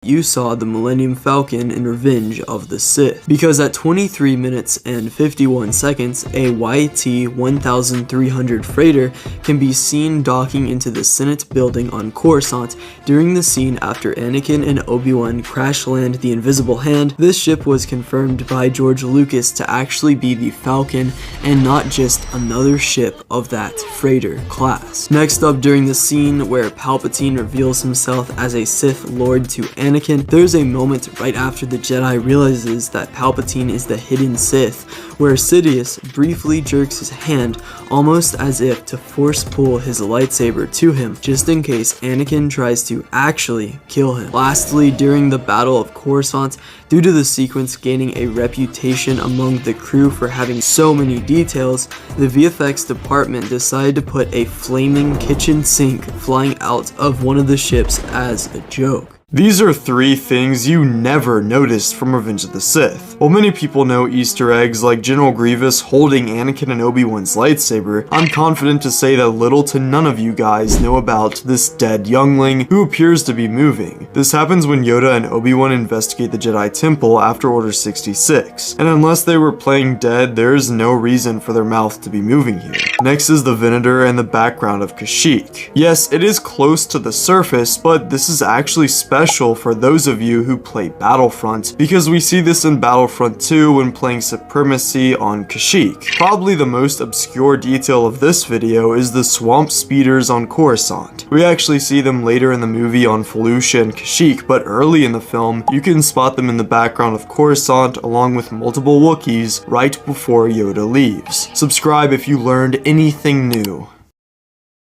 you saw the Millennium Falcon in Revenge of the Sith. Because at 23 minutes and 51 seconds, a YT-1300 freighter can be seen docking into the Senate building on Coruscant during the scene after Anakin and Obi-Wan crash land the Invisible Hand. This ship was confirmed by George Lucas to actually be the Falcon and not just another ship of that freighter class. Next up, during the scene where Palpatine reveals himself as a Sith Lord to Anakin, there's a moment right after the Jedi realizes that Palpatine is the hidden Sith, where Sidious briefly jerks his hand almost as if to force pull his lightsaber to him, just in case Anakin tries to actually kill him. Lastly, during the Battle of Coruscant, due to the sequence gaining a reputation among the crew for having so many details, the VFX department decided to put a flaming kitchen sink flying out of one of the ships as a joke. These are 3 things you never noticed from Revenge of the Sith. While many people know Easter eggs like General Grievous holding Anakin and Obi-Wan's lightsaber, I'm confident to say that little to none of you guys know about this dead youngling who appears to be moving. This happens when Yoda and Obi-Wan investigate the Jedi Temple after Order 66, and unless they were playing dead, there is no reason for their mouth to be moving here. Next is the Venator and the background of Kashyyyk. Yes, it is close to the surface, but this is actually special for those of you who play Battlefront, because we see this in Battlefront 2 when playing Supremacy on Kashyyyk. Probably the most obscure detail of this video is the swamp speeders on Coruscant. We actually see them later in the movie on Felucia and Kashyyyk, but early in the film, you can spot them in the background of Coruscant along with multiple Wookiees right before Yoda leaves. Subscribe if you learned anything new.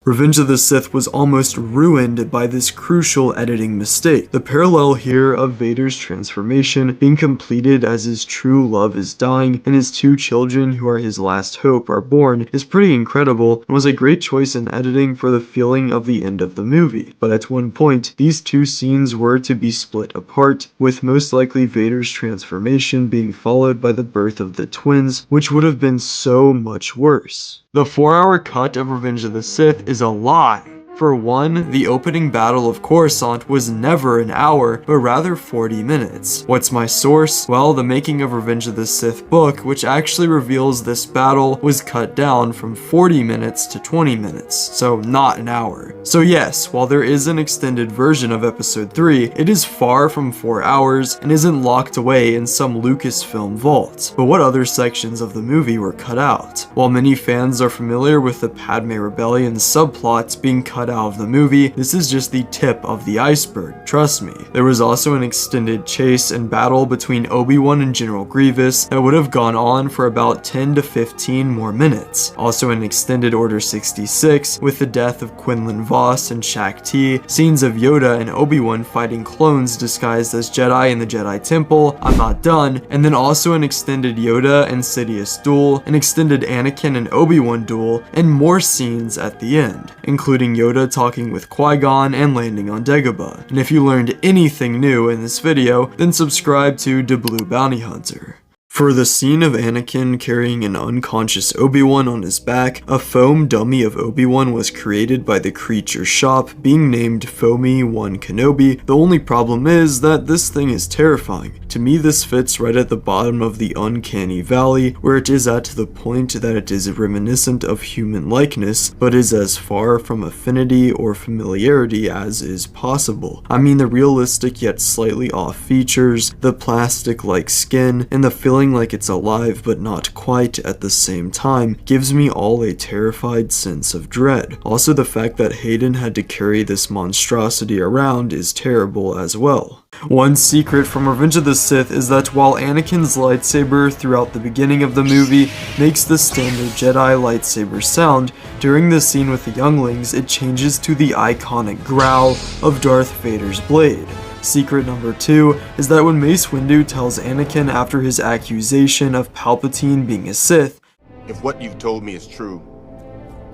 Revenge of the Sith was almost ruined by this crucial editing mistake. The parallel here of Vader's transformation being completed as his true love is dying and his 2 children who are his last hope are born is pretty incredible and was a great choice in editing for the feeling of the end of the movie. But at one point, these 2 scenes were to be split apart, with most likely Vader's transformation being followed by the birth of the twins, which would have been so much worse. The 4-hour cut of Revenge of the Sith is a lie. For one, the opening battle of Coruscant was never an hour, but rather 40 minutes. What's my source? Well, the Making of Revenge of the Sith book, which actually reveals this battle was cut down from 40 minutes to 20 minutes, so not an hour. So yes, while there is an extended version of Episode 3, it is far from 4 hours and isn't locked away in some Lucasfilm vault. But what other sections of the movie were cut out? While many fans are familiar with the Padme Rebellion subplots being cut out of the movie, this is just the tip of the iceberg, trust me. There was also an extended chase and battle between Obi-Wan and General Grievous that would have gone on for about 10 to 15 more minutes. Also an extended Order 66 with the death of Quinlan Vos and Shaak Ti, scenes of Yoda and Obi-Wan fighting clones disguised as Jedi in the Jedi Temple, I'm not done, and then also an extended Yoda and Sidious duel, an extended Anakin and Obi-Wan duel, and more scenes at the end, including Yoda talking with Qui-Gon and landing on Dagobah. And if you learned anything new in this video, then subscribe to The Blue Bounty Hunter. For the scene of Anakin carrying an unconscious Obi-Wan on his back, a foam dummy of Obi-Wan was created by the creature shop, being named Foamy One Kenobi. The only problem is that this thing is terrifying. To me, this fits right at the bottom of the uncanny valley, where it is at the point that it is reminiscent of human likeness, but is as far from affinity or familiarity as is possible. I mean, the realistic yet slightly off features, the plastic-like skin, and the feeling like it's alive but not quite at the same time gives me all a terrified sense of dread. Also, the fact that Hayden had to carry this monstrosity around is terrible as well. One secret from Revenge of the Sith is that while Anakin's lightsaber throughout the beginning of the movie makes the standard Jedi lightsaber sound, during the scene with the younglings it changes to the iconic growl of Darth Vader's blade. Secret number 2 is that when Mace Windu tells Anakin after his accusation of Palpatine being a Sith, "If what you've told me is true,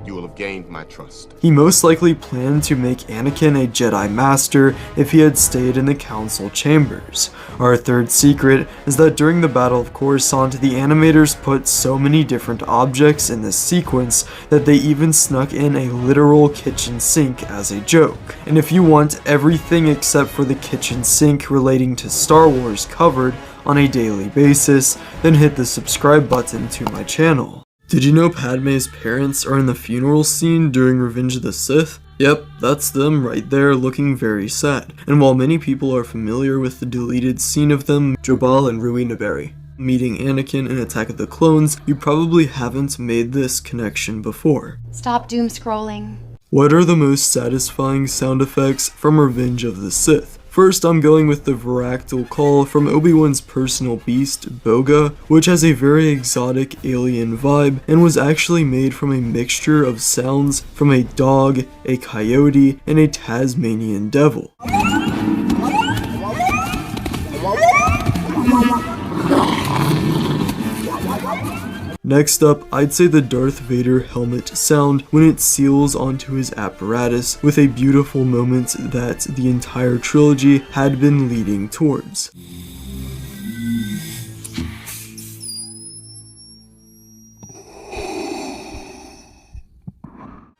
you will have gained my trust. He most likely planned to make Anakin a Jedi Master if he had stayed in the Council chambers. Our third secret is that during the Battle of Coruscant, the animators put so many different objects in this sequence that they even snuck in a literal kitchen sink as a joke. And if you want everything except for the kitchen sink relating to Star Wars covered on a daily basis, then hit the subscribe button to my channel. Did you know Padme's parents are in the funeral scene during Revenge of the Sith? Yep, that's them right there looking very sad. And while many people are familiar with the deleted scene of them, Jobal and Rui Naberi meeting Anakin in Attack of the Clones, you probably haven't made this connection before. Stop doom scrolling. What are the most satisfying sound effects from Revenge of the Sith? First, I'm going with the Varactyl call from Obi-Wan's personal beast, Boga, which has a very exotic alien vibe and was actually made from a mixture of sounds from a dog, a coyote, and a Tasmanian devil. Next up, I'd say the Darth Vader helmet sound when it seals onto his apparatus with a beautiful moment that the entire trilogy had been leading towards.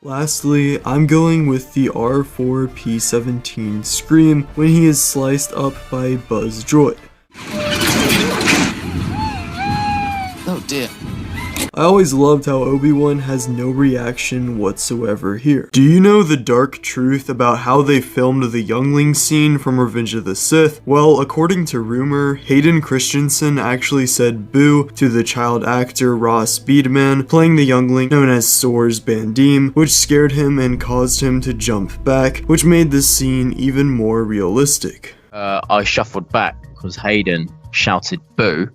Lastly, I'm going with the R4-P17 scream when he is sliced up by a Buzz droid. Oh dear. I always loved how Obi-Wan has no reaction whatsoever here. Do you know the dark truth about how they filmed the youngling scene from Revenge of the Sith? Well, according to rumor, Hayden Christensen actually said boo to the child actor Ross Speedman playing the youngling known as Soars Bandim, which scared him and caused him to jump back, which made the scene even more realistic. I shuffled back because Hayden shouted boo,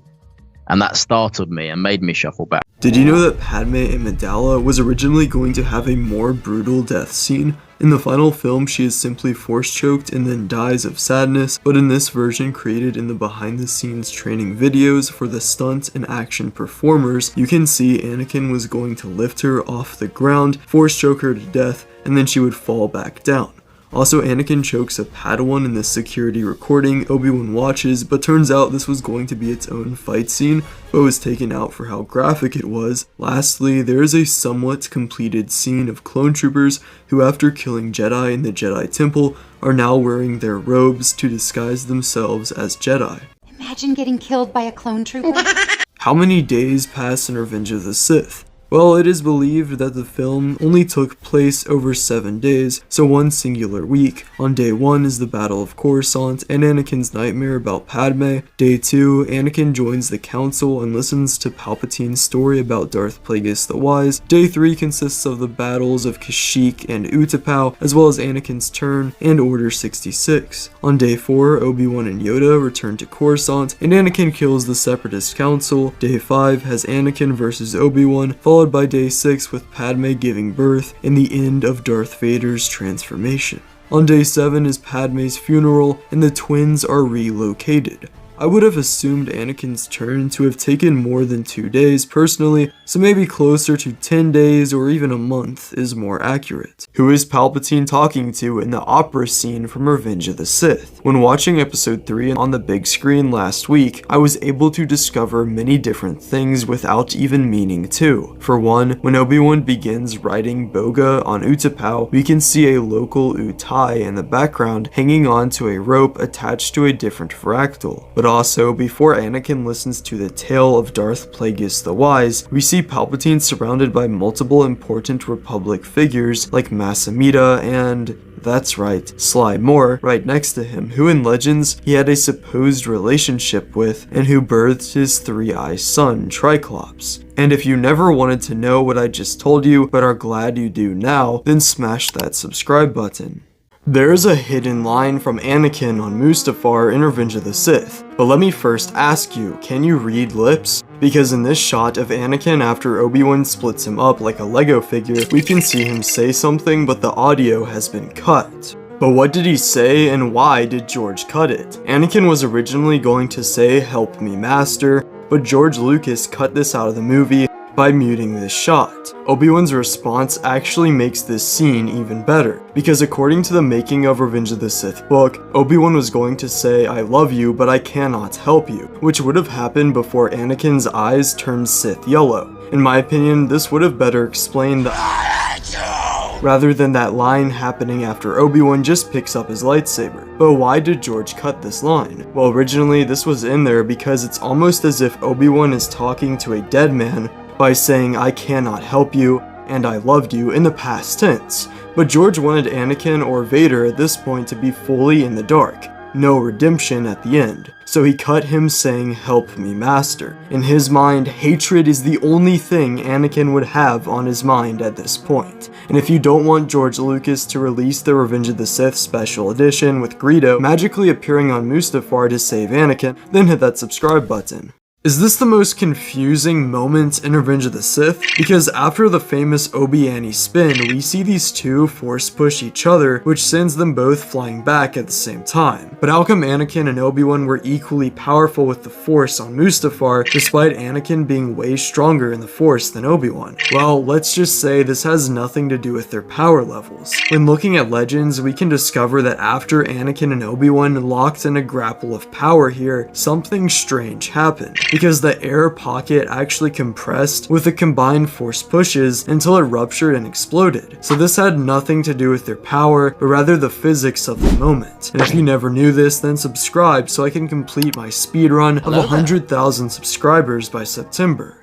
and that startled me and made me shuffle back. Did you know that Padme Amidala was originally going to have a more brutal death scene? In the final film, she is simply force-choked and then dies of sadness, but in this version created in the behind-the-scenes training videos for the stunt and action performers, you can see Anakin was going to lift her off the ground, force-choke her to death, and then she would fall back down. Also, Anakin chokes a Padawan in the security recording Obi-Wan watches, but turns out this was going to be its own fight scene, but was taken out for how graphic it was. Lastly, there is a somewhat completed scene of clone troopers who, after killing Jedi in the Jedi Temple, are now wearing their robes to disguise themselves as Jedi. Imagine getting killed by a clone trooper. How many days pass in Revenge of the Sith? Well, it is believed that the film only took place over 7 days, so one singular week. On day 1 is the Battle of Coruscant and Anakin's nightmare about Padme. Day 2, Anakin joins the Council and listens to Palpatine's story about Darth Plagueis the Wise. Day 3 consists of the battles of Kashyyyk and Utapau, as well as Anakin's turn and Order 66. On day 4, Obi-Wan and Yoda return to Coruscant, and Anakin kills the Separatist Council. Day 5 has Anakin versus Obi-Wan, followed by day 6 with Padme giving birth and the end of Darth Vader's transformation. On day 7 is Padme's funeral and the twins are relocated. I would have assumed Anakin's turn to have taken more than 2 days personally, so maybe closer to 10 days or even a month is more accurate. Who is Palpatine talking to in the opera scene from Revenge of the Sith? When watching episode 3 on the big screen last week, I was able to discover many different things without even meaning to. For one, when Obi-Wan begins riding Boga on Utapau, we can see a local Utai in the background hanging on to a rope attached to a different Varactyl. But also, before Anakin listens to the tale of Darth Plagueis the Wise, we see Palpatine surrounded by multiple important Republic figures like Masamita and, that's right, Sly Moore right next to him, who in Legends he had a supposed relationship with and who birthed his three-eyed son, Triclops. And if you never wanted to know what I just told you but are glad you do now, then smash that subscribe button. There's a hidden line from Anakin on Mustafar in Revenge of the Sith, but let me first ask you, can you read lips? Because in this shot of Anakin after Obi-Wan splits him up like a Lego figure, we can see him say something but the audio has been cut. But what did he say and why did George cut it? Anakin was originally going to say, "Help me, Master," but George Lucas cut this out of the movie by muting this shot. Obi-Wan's response actually makes this scene even better, because according to the Making of Revenge of the Sith book, Obi-Wan was going to say, "I love you, but I cannot help you," which would have happened before Anakin's eyes turned Sith yellow. In my opinion, this would have better explained rather than that line happening after Obi-Wan just picks up his lightsaber. But why did George cut this line? Well, originally this was in there because it's almost as if Obi-Wan is talking to a dead man by saying, "I cannot help you," and "I loved you" in the past tense. But George wanted Anakin or Vader at this point to be fully in the dark. No redemption at the end. So he cut him saying, "Help me, Master." In his mind, hatred is the only thing Anakin would have on his mind at this point. And if you don't want George Lucas to release the Revenge of the Sith special edition with Greedo magically appearing on Mustafar to save Anakin, then hit that subscribe button. Is this the most confusing moment in Revenge of the Sith? Because after the famous Obi-Wan spin, we see these two force push each other, which sends them both flying back at the same time. But how come Anakin and Obi-Wan were equally powerful with the Force on Mustafar, despite Anakin being way stronger in the Force than Obi-Wan? Well, let's just say this has nothing to do with their power levels. When looking at Legends, we can discover that after Anakin and Obi-Wan locked in a grapple of power here, something strange happened. Because the air pocket actually compressed with the combined force pushes until it ruptured and exploded. So this had nothing to do with their power, but rather the physics of the moment. And if you never knew this, then subscribe so I can complete my speedrun of 100,000 subscribers by September.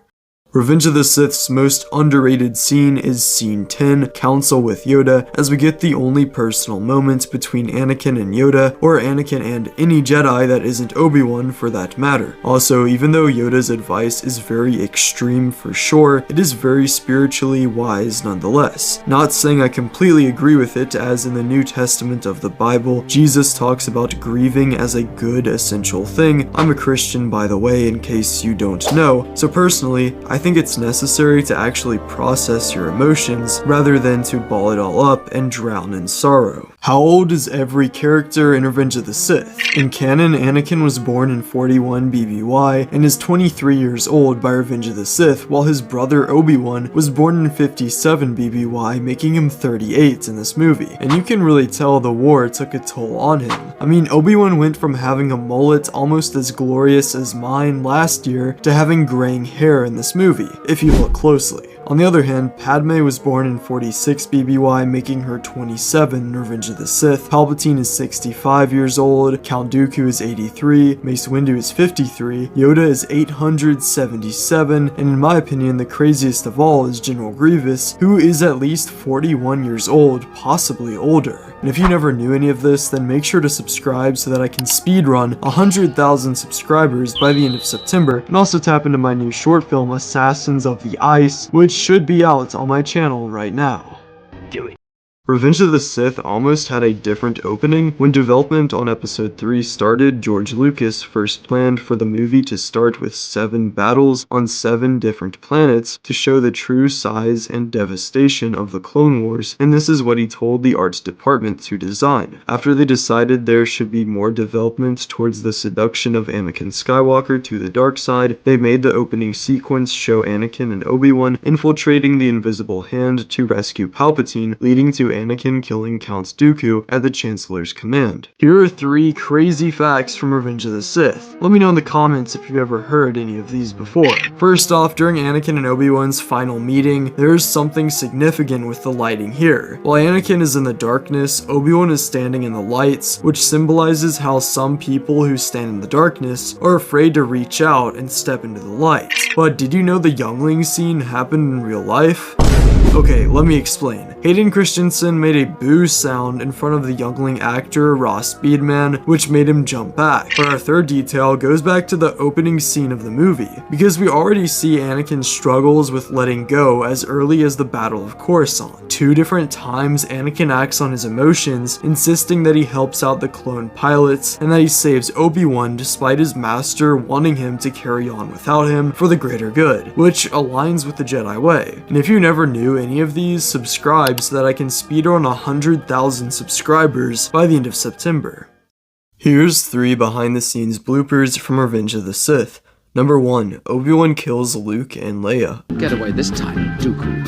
Revenge of the Sith's most underrated scene is Scene 10, Council with Yoda, as we get the only personal moment between Anakin and Yoda, or Anakin and any Jedi that isn't Obi-Wan for that matter. Also, even though Yoda's advice is very extreme for sure, it is very spiritually wise nonetheless. Not saying I completely agree with it, as in the New Testament of the Bible, Jesus talks about grieving as a good essential thing. I'm a Christian, by the way, in case you don't know, so personally, I think it's necessary to actually process your emotions rather than to ball it all up and drown in sorrow. How old is every character in Revenge of the Sith? In canon, Anakin was born in 41 BBY and is 23 years old by Revenge of the Sith, while his brother Obi-Wan was born in 57 BBY, making him 38 in this movie. And you can really tell the war took a toll on him. I mean, Obi-Wan went from having a mullet almost as glorious as mine last year to having graying hair in this movie, if you look closely. On the other hand, Padme was born in 46 BBY, making her 27 in Revenge of the Sith. Palpatine is 65 years old, Count Dooku is 83, Mace Windu is 53, Yoda is 877, and in my opinion, the craziest of all is General Grievous, who is at least 41 years old, possibly older. And if you never knew any of this, then make sure to subscribe so that I can speedrun 100,000 subscribers by the end of September, and also tap into my new short film, Assassins of the Ice, which should be out on my channel right now. Do it. Revenge of the Sith almost had a different opening. When development on episode 3 started, George Lucas first planned for the movie to start with 7 battles on 7 different planets to show the true size and devastation of the Clone Wars, and this is what he told the arts department to design. After they decided there should be more development towards the seduction of Anakin Skywalker to the dark side, they made the opening sequence show Anakin and Obi-Wan infiltrating the Invisible Hand to rescue Palpatine, leading to Anakin killing Count Dooku at the Chancellor's command. Here are 3 crazy facts from Revenge of the Sith. Let me know in the comments if you've ever heard any of these before. First off, during Anakin and Obi-Wan's final meeting, there is something significant with the lighting here. While Anakin is in the darkness, Obi-Wan is standing in the lights, which symbolizes how some people who stand in the darkness are afraid to reach out and step into the light. But did you know the youngling scene happened in real life? Okay, let me explain. Hayden Christensen made a boo sound in front of the youngling actor Ross Speedman, which made him jump back. But our third detail goes back to the opening scene of the movie, because we already see Anakin's struggles with letting go as early as the Battle of Coruscant. 2 different times Anakin acts on his emotions, insisting that he helps out the clone pilots and that he saves Obi-Wan despite his master wanting him to carry on without him for the greater good, which aligns with the Jedi way. And if you never knew any of these, subscribe so that I can speedrun 100,000 subscribers by the end of September. Here's 3 behind the scenes bloopers from Revenge of the Sith. Number 1. Obi-Wan kills Luke and Leia. Get away this time, Dooku.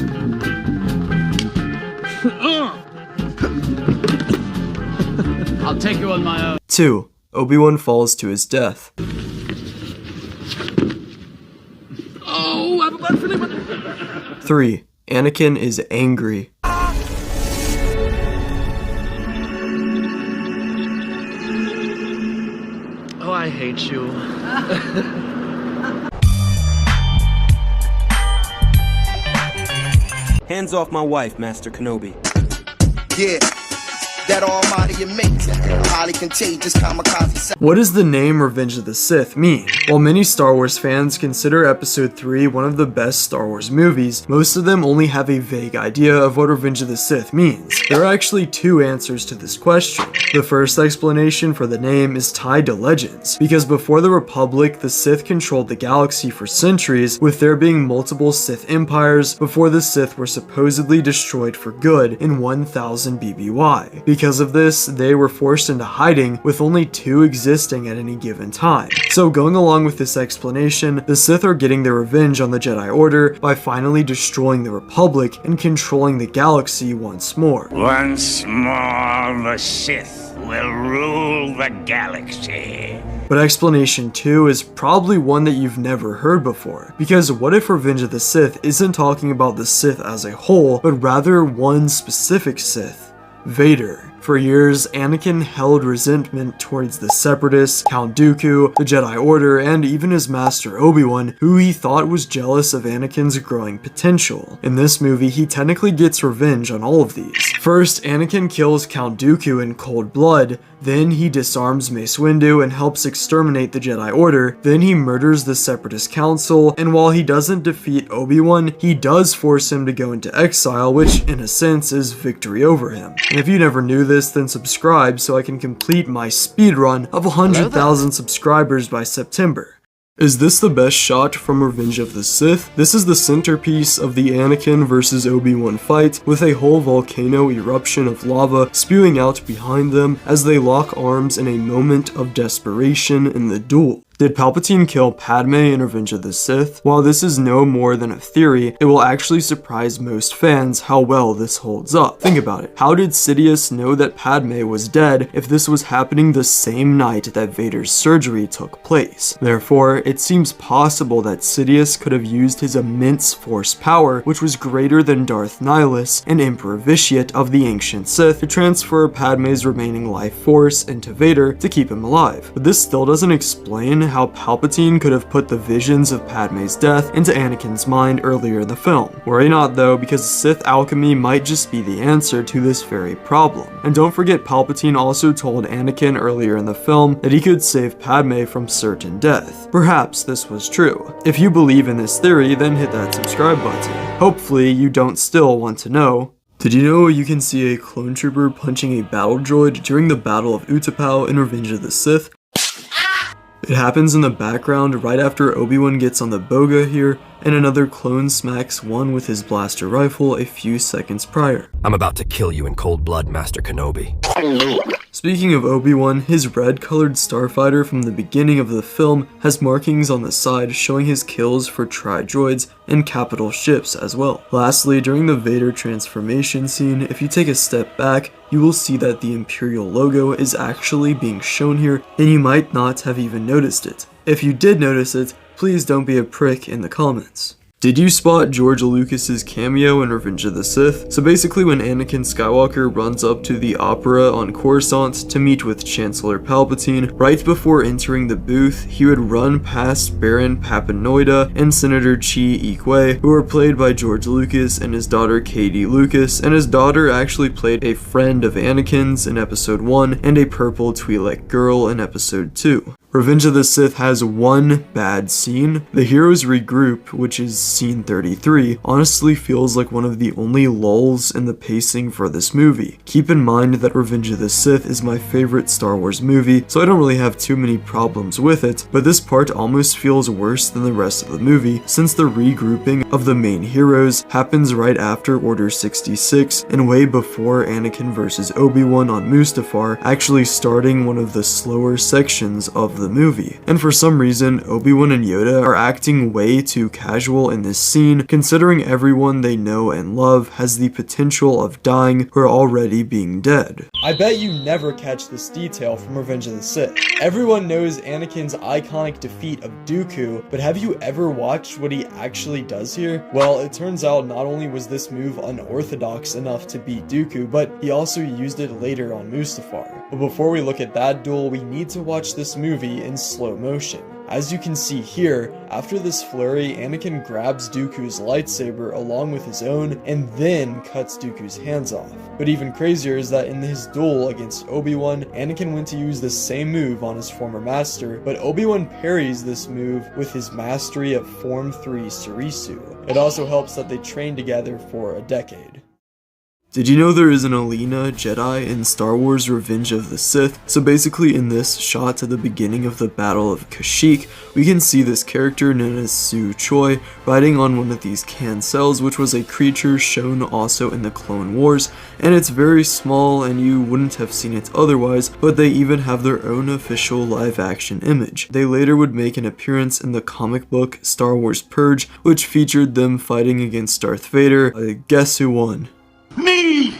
I'll take you on my own. 2. Obi-Wan falls to his death. Oh, I'm about to 3. Anakin is angry. Oh, I hate you. Hands off my wife, Master Kenobi. Yeah, that almighty amazing, highly contagious kamikaze. What does the name Revenge of the Sith mean? While many Star Wars fans consider Episode 3 one of the best Star Wars movies, most of them only have a vague idea of what Revenge of the Sith means. There are actually 2 answers to this question. The first explanation for the name is tied to legends, because before the Republic, the Sith controlled the galaxy for centuries, with there being multiple Sith empires before the Sith were supposedly destroyed for good in 1000 BBY. Because of this, they were forced into hiding, with only 2 existing at any given time. So going along with this explanation, the Sith are getting their revenge on the Jedi Order by finally destroying the Republic and controlling the galaxy once more. Once more, the Sith will rule the galaxy. But explanation 2 is probably one that you've never heard before, because what if Revenge of the Sith isn't talking about the Sith as a whole, but rather one specific Sith, Vader. For years, Anakin held resentment towards the Separatists, Count Dooku, the Jedi Order, and even his master Obi-Wan, who he thought was jealous of Anakin's growing potential. In this movie, he technically gets revenge on all of these. First, Anakin kills Count Dooku in cold blood, then he disarms Mace Windu and helps exterminate the Jedi Order, then he murders the Separatist Council, and while he doesn't defeat Obi-Wan, he does force him to go into exile, which in a sense is victory over him. And if you never knew this, then subscribe so I can complete my speedrun of 100,000 subscribers by September. Is this the best shot from Revenge of the Sith? This is the centerpiece of the Anakin versus Obi-Wan fight, with a whole volcano eruption of lava spewing out behind them as they lock arms in a moment of desperation in the duel. Did Palpatine kill Padme in Revenge of the Sith? While this is no more than a theory, it will actually surprise most fans how well this holds up. Think about it. How did Sidious know that Padme was dead if this was happening the same night that Vader's surgery took place? Therefore, it seems possible that Sidious could have used his immense force power, which was greater than Darth Nihilus and Emperor Vitiate of the ancient Sith, to transfer Padme's remaining life force into Vader to keep him alive. But this still doesn't explain how Palpatine could have put the visions of Padme's death into Anakin's mind earlier in the film. Worry not though, because Sith alchemy might just be the answer to this very problem. And don't forget, Palpatine also told Anakin earlier in the film that he could save Padme from certain death. Perhaps this was true. If you believe in this theory, then hit that subscribe button. Hopefully you don't still want to know. Did you know you can see a clone trooper punching a battle droid during the Battle of Utapau in Revenge of the Sith? It happens in the background right after Obi-Wan gets on the boga here, and another clone smacks one with his blaster rifle a few seconds prior. I'm about to kill you in cold blood, Master Kenobi. Speaking of Obi-Wan, his red-colored starfighter from the beginning of the film has markings on the side showing his kills for tri-droids and capital ships as well. Lastly, during the Vader transformation scene, if you take a step back, you will see that the Imperial logo is actually being shown here, and you might not have even noticed it. If you did notice it, please don't be a prick in the comments. Did you spot George Lucas's cameo in Revenge of the Sith? So basically when Anakin Skywalker runs up to the Opera on Coruscant to meet with Chancellor Palpatine, right before entering the booth, he would run past Baron Papanoida and Senator Chi Ikwe, who were played by George Lucas and his daughter Katie Lucas, and his daughter actually played a friend of Anakin's in Episode 1 and a purple Twi'lek girl in Episode 2. Revenge of the Sith has one bad scene. The heroes regroup, which is scene 33, honestly feels like one of the only lulls in the pacing for this movie. Keep in mind that Revenge of the Sith is my favorite Star Wars movie, so I don't really have too many problems with it, but this part almost feels worse than the rest of the movie, since the regrouping of the main heroes happens right after Order 66 and way before Anakin versus Obi-Wan on Mustafar, actually starting one of the slower sections of the the movie. And for some reason, Obi-Wan and Yoda are acting way too casual in this scene, considering everyone they know and love has the potential of dying or already being dead. I bet you never catch this detail from Revenge of the Sith. Everyone knows Anakin's iconic defeat of Dooku, but have you ever watched what he actually does here? Well, it turns out not only was this move unorthodox enough to beat Dooku, but he also used it later on Mustafar. But before we look at that duel, we need to watch this movie in slow motion. As you can see here, after this flurry, Anakin grabs Dooku's lightsaber along with his own and then cuts Dooku's hands off. But even crazier is that in his duel against Obi-Wan, Anakin went to use the same move on his former master, but Obi-Wan parries this move with his mastery of Form 3 Surisu. It also helps that they trained together for a decade. Did you know there is an Alina Jedi in Star Wars Revenge of the Sith? So basically in this shot at the beginning of the Battle of Kashyyyk, we can see this character known as Su Choi riding on one of these cancels, which was a creature shown also in the Clone Wars, and it's very small and you wouldn't have seen it otherwise, but they even have their own official live action image. They later would make an appearance in the comic book Star Wars Purge, which featured them fighting against Darth Vader. Guess who won? Me!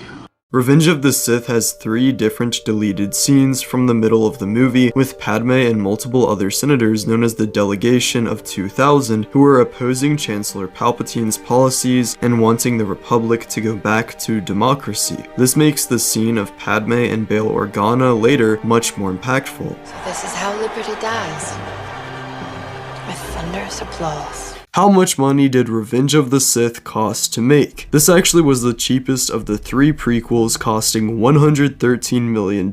Revenge of the Sith has 3 different deleted scenes from the middle of the movie, with Padme and multiple other senators known as the Delegation of 2000 who were opposing Chancellor Palpatine's policies and wanting the Republic to go back to democracy. This makes the scene of Padme and Bail Organa later much more impactful. So this is how liberty dies. With thunderous applause. How much money did Revenge of the Sith cost to make? This actually was the cheapest of the 3 prequels, costing $113 million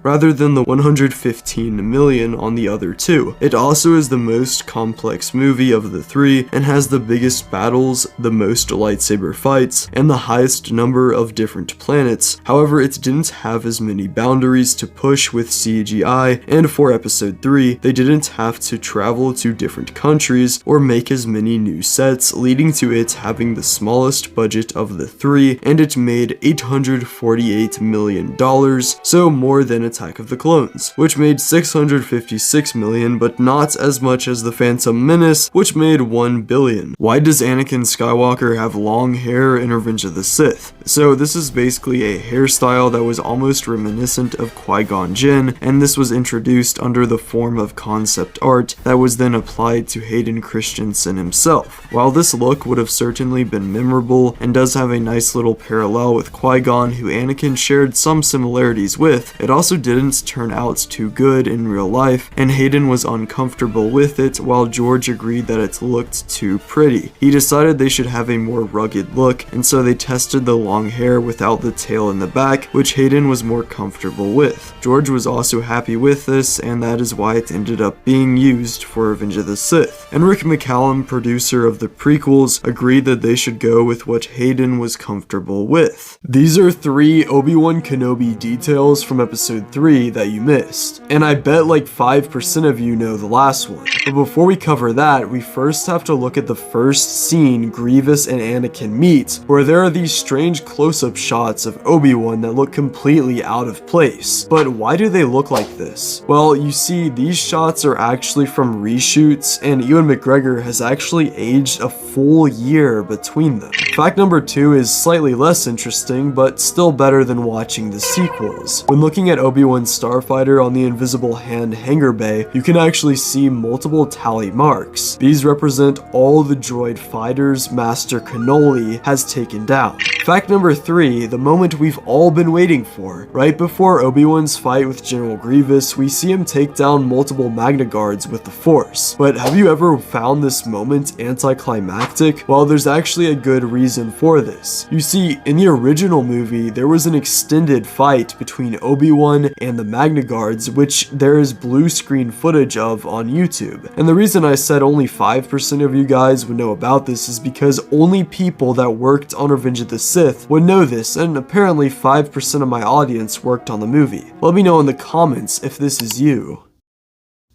rather than the $115 million on the other 2. It also is the most complex movie of the 3 and has the biggest battles, the most lightsaber fights, and the highest number of different planets. However, it didn't have as many boundaries to push with CGI, and for episode 3, they didn't have to travel to different countries or make as many new sets, leading to it having the smallest budget of the 3, and it made $848 million, so more than Attack of the Clones, which made $656 million, but not as much as The Phantom Menace, which made $1 billion. Why does Anakin Skywalker have long hair in Revenge of the Sith? So this is basically a hairstyle that was almost reminiscent of Qui-Gon Jinn, and this was introduced under the form of concept art that was then applied to Hayden Christensen himself. While this look would have certainly been memorable and does have a nice little parallel with Qui-Gon, who Anakin shared some similarities with, it also didn't turn out too good in real life, and Hayden was uncomfortable with it while George agreed that it looked too pretty. He decided they should have a more rugged look, and so they tested the long hair without the tail in the back, which Hayden was more comfortable with. George was also happy with this, and that is why it ended up being used for Revenge of the Sith. And Rick McCallum, producer of the prequels, agreed that they should go with what Hayden was comfortable with. These are 3 Obi-Wan Kenobi details from episode 3 that you missed, and I bet like 5% of you know the last one. But before we cover that, we first have to look at the first scene Grievous and Anakin meet, where there are these strange close-up shots of Obi-Wan that look completely out of place. But why do they look like this? Well, you see, these shots are actually from reshoots, and Ewan McGregor has actually aged a full year between them. Fact number 2 is slightly less interesting, but still better than watching the sequels. When looking at Obi-Wan's starfighter on the Invisible Hand hangar bay, you can actually see multiple tally marks. These represent all the droid fighters Master Cannoli has taken down. Fact number 3, the moment we've all been waiting for. Right before Obi-Wan's fight with General Grievous, we see him take down multiple Magna Guards with the Force. But have you ever found this moment anticlimactic? Well, there's actually a good reason for this. You see, in the original movie, there was an extended fight between Obi-Wan and the Magna Guards, which there is blue screen footage of on YouTube. And the reason I said only 5% of you guys would know about this is because only people that worked on Revenge of the Sith would know this, and apparently 5% of my audience worked on the movie. Let me know in the comments if this is you.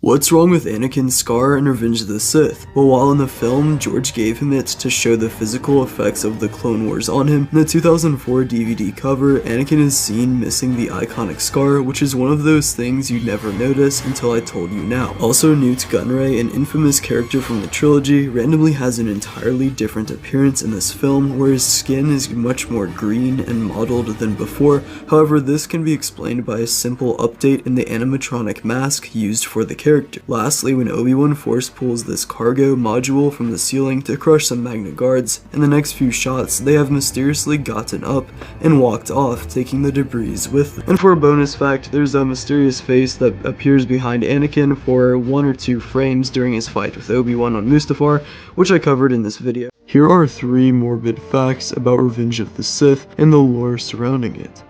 What's wrong with Anakin's scar in Revenge of the Sith? Well, while in the film, George gave him it to show the physical effects of the Clone Wars on him, in the 2004 DVD cover, Anakin is seen missing the iconic scar, which is one of those things you'd never notice until I told you now. Also, Newt Gunray, an infamous character from the trilogy, randomly has an entirely different appearance in this film, where his skin is much more green and mottled than before. However, this can be explained by a simple update in the animatronic mask used for the character. Lastly, when Obi-Wan force pulls this cargo module from the ceiling to crush some Magna Guards, in the next few shots, they have mysteriously gotten up and walked off, taking the debris with them. And for a bonus fact, there's a mysterious face that appears behind Anakin for 1 or 2 frames during his fight with Obi-Wan on Mustafar, which I covered in this video. Here are 3 morbid facts about Revenge of the Sith and the lore surrounding it.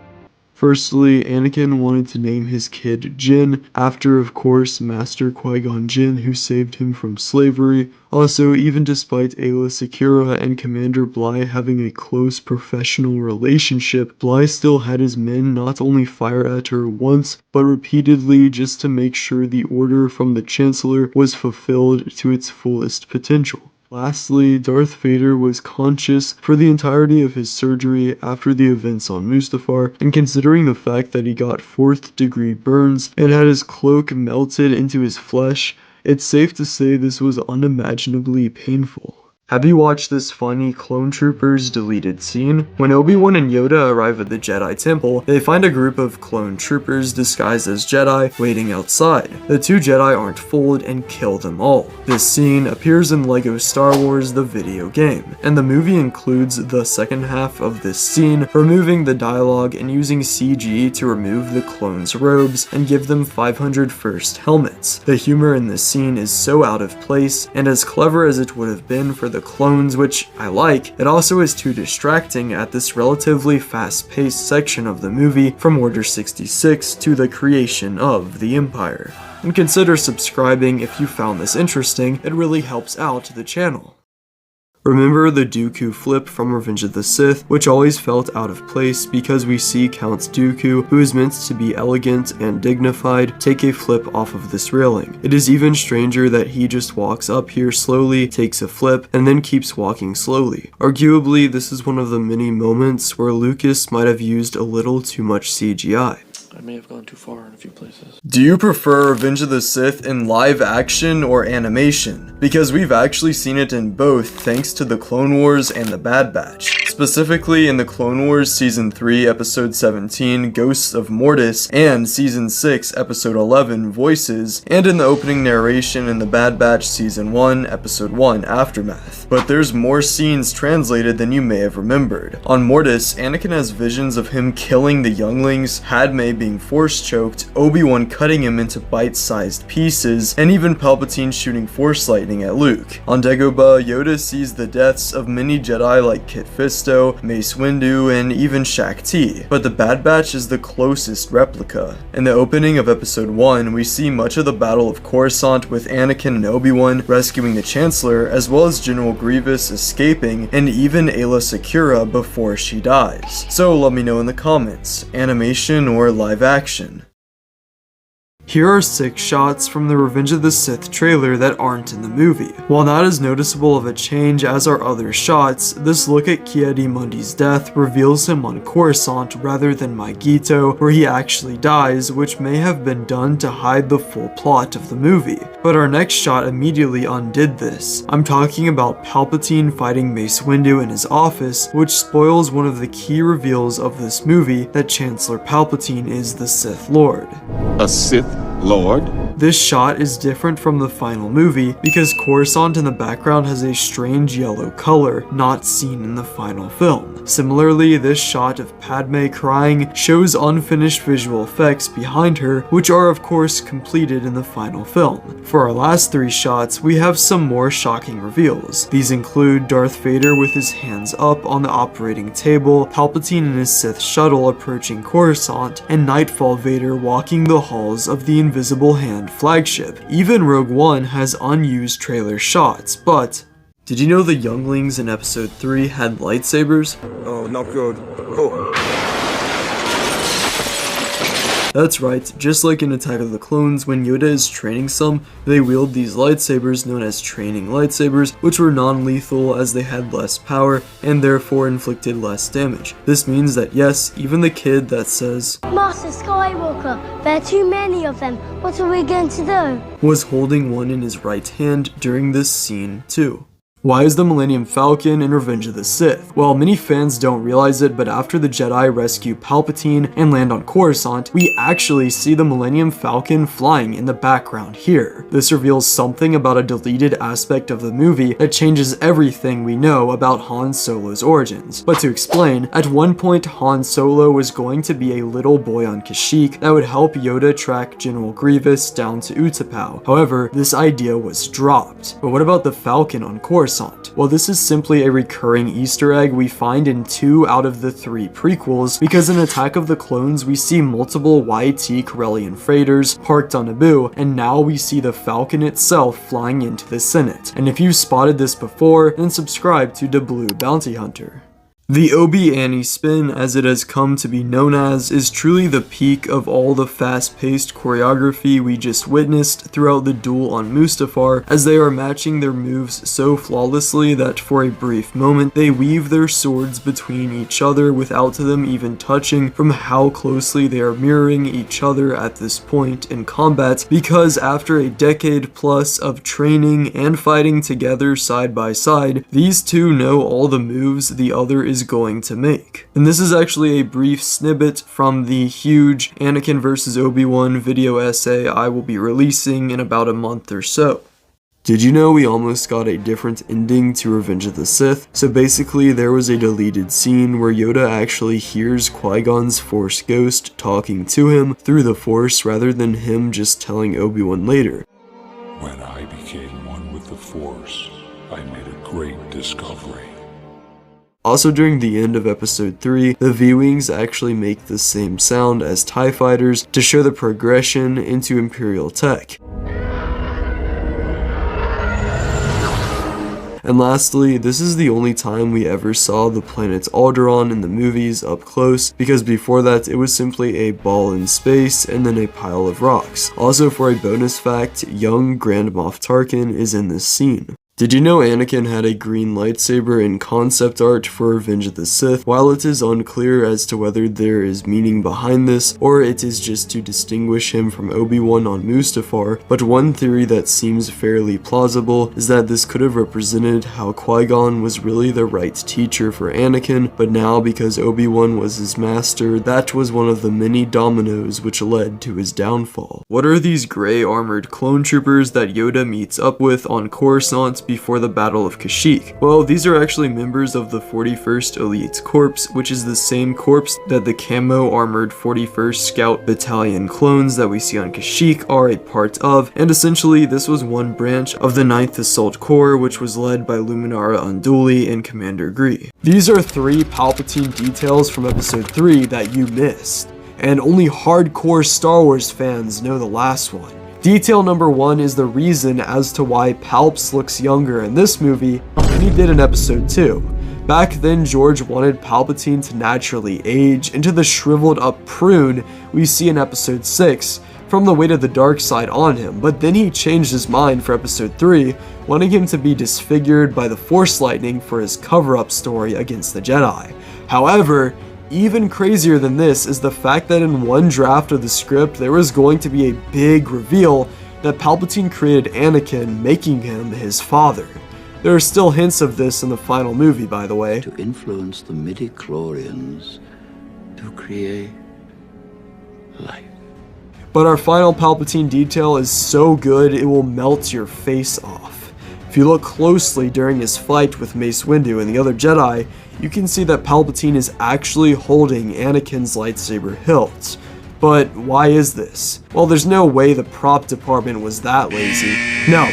Firstly, Anakin wanted to name his kid Jin, after of course Master Qui-Gon Jinn, who saved him from slavery. Also, even despite Aayla Secura and Commander Bly having a close professional relationship, Bly still had his men not only fire at her once, but repeatedly just to make sure the order from the Chancellor was fulfilled to its fullest potential. Lastly, Darth Vader was conscious for the entirety of his surgery after the events on Mustafar, and considering the fact that he got 4th-degree burns and had his cloak melted into his flesh, it's safe to say this was unimaginably painful. Have you watched this funny Clone Troopers deleted scene? When Obi-Wan and Yoda arrive at the Jedi Temple, they find a group of clone troopers disguised as Jedi waiting outside. The 2 Jedi aren't fooled and kill them all. This scene appears in LEGO Star Wars the video game, and the movie includes the second half of this scene, removing the dialogue and using CG to remove the clones' robes and give them 500 first helmets. The humor in this scene is so out of place, and as clever as it would have been for the clones, which I like, it also is too distracting at this relatively fast-paced section of the movie from Order 66 to the creation of the Empire. And consider subscribing if you found this interesting, it really helps out the channel. Remember the Dooku flip from Revenge of the Sith, which always felt out of place because we see Count Dooku, who is meant to be elegant and dignified, take a flip off of this railing. It is even stranger that he just walks up here slowly, takes a flip, and then keeps walking slowly. Arguably, this is one of the many moments where Lucas might have used a little too much CGI. I may have gone too far in a few places. Do you prefer Revenge of the Sith in live action or animation? Because we've actually seen it in both thanks to the Clone Wars and the Bad Batch. Specifically in the Clone Wars Season 3 Episode 17 Ghosts of Mortis and Season 6 Episode 11 Voices, and in the opening narration in the Bad Batch Season 1 Episode 1 Aftermath. But there's more scenes translated than you may have remembered. On Mortis, Anakin has visions of him killing the younglings, Padme being force-choked, Obi-Wan cutting him into bite-sized pieces, and even Palpatine shooting Force lightning at Luke. On Dagobah, Yoda sees the deaths of many Jedi like Kit Fisto, Mace Windu, and even Shaak Ti, but the Bad Batch is the closest replica. In the opening of Episode 1, we see much of the Battle of Coruscant with Anakin and Obi-Wan rescuing the Chancellor, as well as General Grievous escaping, and even Aayla Secura before she dies. So let me know in the comments, animation or live action. Here are 6 shots from the Revenge of the Sith trailer that aren't in the movie. While not as noticeable of a change as our other shots, this look at Ki-Adi-Mundi's death reveals him on Coruscant rather than Maigito, where he actually dies, which may have been done to hide the full plot of the movie. But our next shot immediately undid this. I'm talking about Palpatine fighting Mace Windu in his office, which spoils one of the key reveals of this movie, that Chancellor Palpatine is the Sith Lord. A Sith Lord? This shot is different from the final movie because Coruscant in the background has a strange yellow color not seen in the final film. Similarly, this shot of Padme crying shows unfinished visual effects behind her, which are of course completed in the final film. For our last 3 shots, we have some more shocking reveals. These include Darth Vader with his hands up on the operating table, Palpatine in his Sith shuttle approaching Coruscant, and Nightfall Vader walking the halls of the Invisible Hand flagship. Even Rogue One has unused trailer shots, but did you know the younglings in Episode 3 had lightsabers? Oh, not good. Oh. That's right, just like in Attack of the Clones, when Yoda is training some, they wield these lightsabers known as training lightsabers, which were non-lethal as they had less power and therefore inflicted less damage. This means that yes, even the kid that says, "Master Skywalker, there are too many of them, what are we going to do?" was holding one in his right hand during this scene too. Why is the Millennium Falcon in Revenge of the Sith? Well, many fans don't realize it, but after the Jedi rescue Palpatine and land on Coruscant, we actually see the Millennium Falcon flying in the background here. This reveals something about a deleted aspect of the movie that changes everything we know about Han Solo's origins. But to explain, at one point Han Solo was going to be a little boy on Kashyyyk that would help Yoda track General Grievous down to Utapau. However, this idea was dropped. But what about the Falcon on Coruscant? Well, this is simply a recurring Easter egg we find in 2 out of the 3 prequels, because in Attack of the Clones we see multiple YT Corellian freighters parked on Naboo, and now we see the Falcon itself flying into the Senate. And if you've spotted this before, then subscribe to the Blue Bounty Hunter. The Obi-Annie spin, as it has come to be known as, is truly the peak of all the fast-paced choreography we just witnessed throughout the duel on Mustafar, as they are matching their moves so flawlessly that for a brief moment they weave their swords between each other without them even touching from how closely they are mirroring each other at this point in combat, because after a decade plus of training and fighting together side by side, these two know all the moves the other is going to make. And this is actually a brief snippet from the huge Anakin vs. Obi-Wan video essay I will be releasing in about a month or so. Did you know we almost got a different ending to Revenge of the Sith? So basically there was a deleted scene where Yoda actually hears Qui-Gon's Force ghost talking to him through the Force rather than him just telling Obi-Wan later. When I became one with the Force, I made a great discovery. Also, during the end of episode 3, the V-Wings actually make the same sound as TIE fighters to show the progression into Imperial tech. And lastly, this is the only time we ever saw the planet Alderaan in the movies up close, because before that it was simply a ball in space and then a pile of rocks. Also, for a bonus fact, young Grand Moff Tarkin is in this scene. Did you know Anakin had a green lightsaber in concept art for Revenge of the Sith? While it is unclear as to whether there is meaning behind this, or it is just to distinguish him from Obi-Wan on Mustafar, but one theory that seems fairly plausible is that this could have represented how Qui-Gon was really the right teacher for Anakin, but now because Obi-Wan was his master, that was one of the many dominoes which led to his downfall. What are these gray armored clone troopers that Yoda meets up with on Coruscant before the Battle of Kashyyyk? Well, these are actually members of the 41st Elite Corps, which is the same corps that the camo armored 41st Scout Battalion clones that we see on Kashyyyk are a part of, and essentially this was one branch of the 9th Assault Corps, which was led by Luminara Unduli and Commander Gree. These are 3 Palpatine details from episode 3 that you missed, and only hardcore Star Wars fans know the last one. Detail number 1 is the reason as to why Palps looks younger in this movie than he did in episode 2. Back then, George wanted Palpatine to naturally age into the shriveled up prune we see in episode 6 from the weight of the dark side on him, but then he changed his mind for episode 3, wanting him to be disfigured by the Force lightning for his cover-up story against the Jedi. However, even crazier than this is the fact that in one draft of the script there was going to be a big reveal that Palpatine created Anakin, making him his father. There are still hints of this in the final movie, by the way. To influence the midi-chlorians to create life. But our final Palpatine detail is so good it will melt your face off. If you look closely during his fight with Mace Windu and the other Jedi, you can see that Palpatine is actually holding Anakin's lightsaber hilt. But why is this? Well, there's no way the prop department was that lazy. No,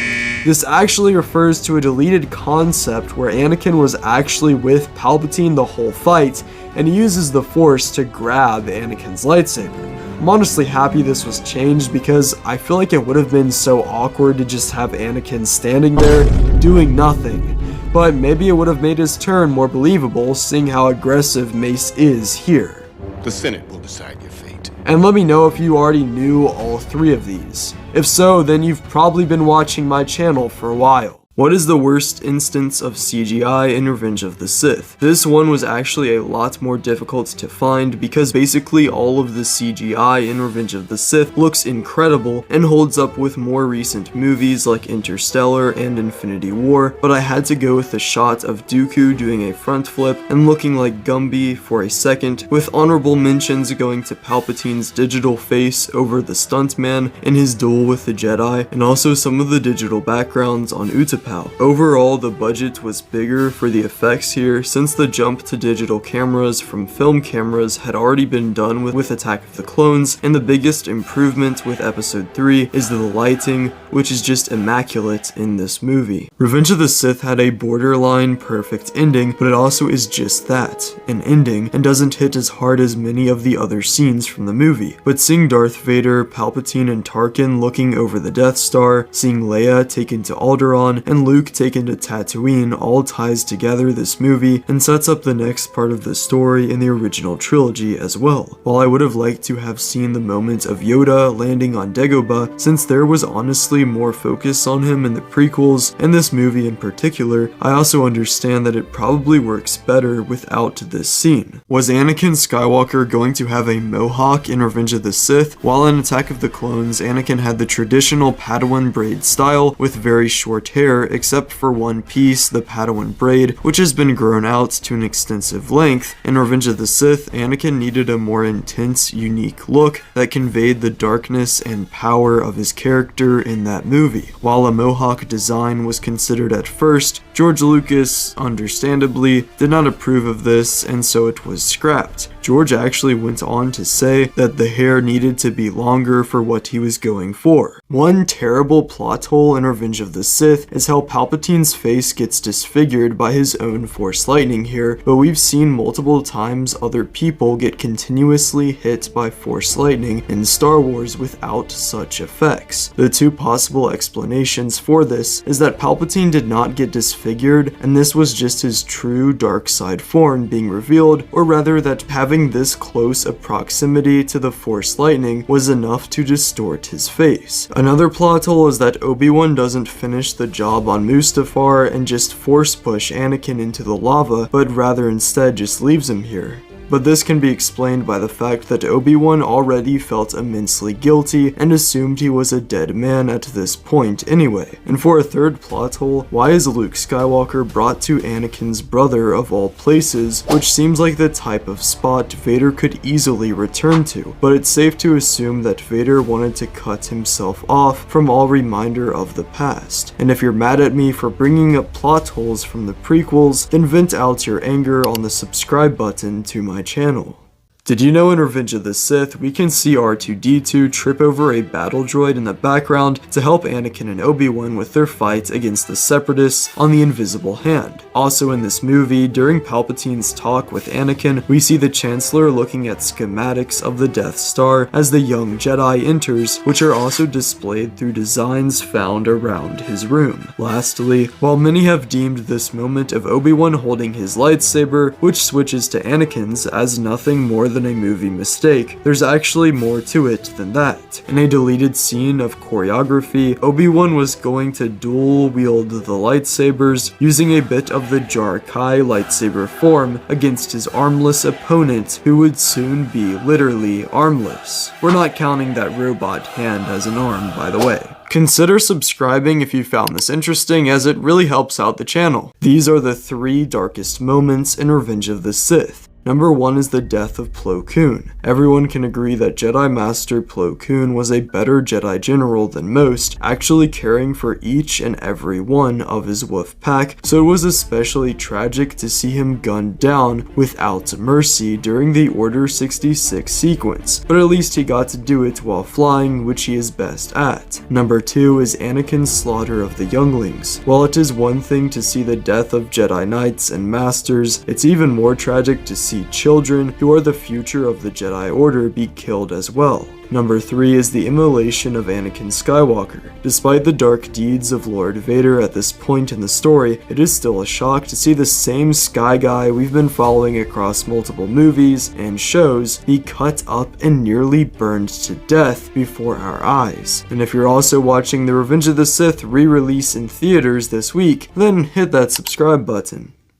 this actually refers to a deleted concept where Anakin was actually with Palpatine the whole fight, and he uses the Force to grab Anakin's lightsaber. I'm honestly happy this was changed because I feel like it would have been so awkward to just have Anakin standing there doing nothing. But maybe it would have made his turn more believable, seeing how aggressive Mace is here. The Senate will decide your fate. And let me know if you already knew all 3 of these. If so, then you've probably been watching my channel for a while. What is the worst instance of CGI in Revenge of the Sith? This one was actually a lot more difficult to find because basically all of the CGI in Revenge of the Sith looks incredible and holds up with more recent movies like Interstellar and Infinity War, but I had to go with the shot of Dooku doing a front flip and looking like Gumby for a second, with honorable mentions going to Palpatine's digital face over the stuntman in his duel with the Jedi, and also some of the digital backgrounds on Utapau. Overall, the budget was bigger for the effects here since the jump to digital cameras from film cameras had already been done with Attack of the Clones, and the biggest improvement with Episode 3 is the lighting, which is just immaculate in this movie. Revenge of the Sith had a borderline perfect ending, but it also is just that, an ending, and doesn't hit as hard as many of the other scenes from the movie. But seeing Darth Vader, Palpatine, and Tarkin looking over the Death Star, seeing Leia taken to Alderaan, and Luke taken to Tatooine all ties together this movie and sets up the next part of the story in the original trilogy as well. While I would have liked to have seen the moment of Yoda landing on Dagobah, since there was honestly more focus on him in the prequels and this movie in particular, I also understand that it probably works better without this scene. Was Anakin Skywalker going to have a mohawk in Revenge of the Sith? While in Attack of the Clones, Anakin had the traditional Padawan braid style with very short hair, except for one piece, the Padawan braid, which has been grown out to an extensive length. In Revenge of the Sith, Anakin needed a more intense, unique look that conveyed the darkness and power of his character in that movie. While a mohawk design was considered at first, George Lucas, understandably, did not approve of this, and so it was scrapped. George actually went on to say that the hair needed to be longer for what he was going for. One terrible plot hole in Revenge of the Sith is how Palpatine's face gets disfigured by his own Force lightning here, but we've seen multiple times other people get continuously hit by Force lightning in Star Wars without such effects. The 2 possible explanations for this is that Palpatine did not get disfigured, and this was just his true dark side form being revealed, or rather that having this close a proximity to the Force lightning was enough to distort his face. Another plot hole is that Obi-Wan doesn't finish the job on Mustafar and just force push Anakin into the lava, but rather instead just leaves him here. But this can be explained by the fact that Obi-Wan already felt immensely guilty and assumed he was a dead man at this point anyway. And for a third plot hole, why is Luke Skywalker brought to Anakin's brother of all places, which seems like the type of spot Vader could easily return to, but it's safe to assume that Vader wanted to cut himself off from all reminder of the past. And if you're mad at me for bringing up plot holes from the prequels, then vent out your anger on the subscribe button to my channel. Did you know in Revenge of the Sith, we can see R2-D2 trip over a battle droid in the background to help Anakin and Obi-Wan with their fight against the Separatists on the Invisible Hand. Also in this movie, during Palpatine's talk with Anakin, we see the Chancellor looking at schematics of the Death Star as the young Jedi enters, which are also displayed through designs found around his room. Lastly, while many have deemed this moment of Obi-Wan holding his lightsaber, which switches to Anakin's, as nothing more than a movie mistake, there's actually more to it than that. In a deleted scene of choreography, Obi-Wan was going to dual wield the lightsabers using a bit of the Jar Kai lightsaber form against his armless opponent, who would soon be literally armless. We're not counting that robot hand as an arm, by the way. Consider subscribing if you found this interesting, as it really helps out the channel. These are the 3 darkest moments in Revenge of the Sith. Number 1 is the death of Plo Koon. Everyone can agree that Jedi Master Plo Koon was a better Jedi General than most, actually caring for each and every one of his wolf pack, so it was especially tragic to see him gunned down without mercy during the Order 66 sequence, but at least he got to do it while flying, which he is best at. Number 2 is Anakin's slaughter of the younglings. While it is one thing to see the death of Jedi Knights and Masters, it's even more tragic to see see children, who are the future of the Jedi Order, be killed as well. Number 3 is the immolation of Anakin Skywalker. Despite the dark deeds of Lord Vader at this point in the story, it is still a shock to see the same Sky Guy we've been following across multiple movies and shows be cut up and nearly burned to death before our eyes. And if you're also watching the Revenge of the Sith re-release in theaters this week, then hit that subscribe button.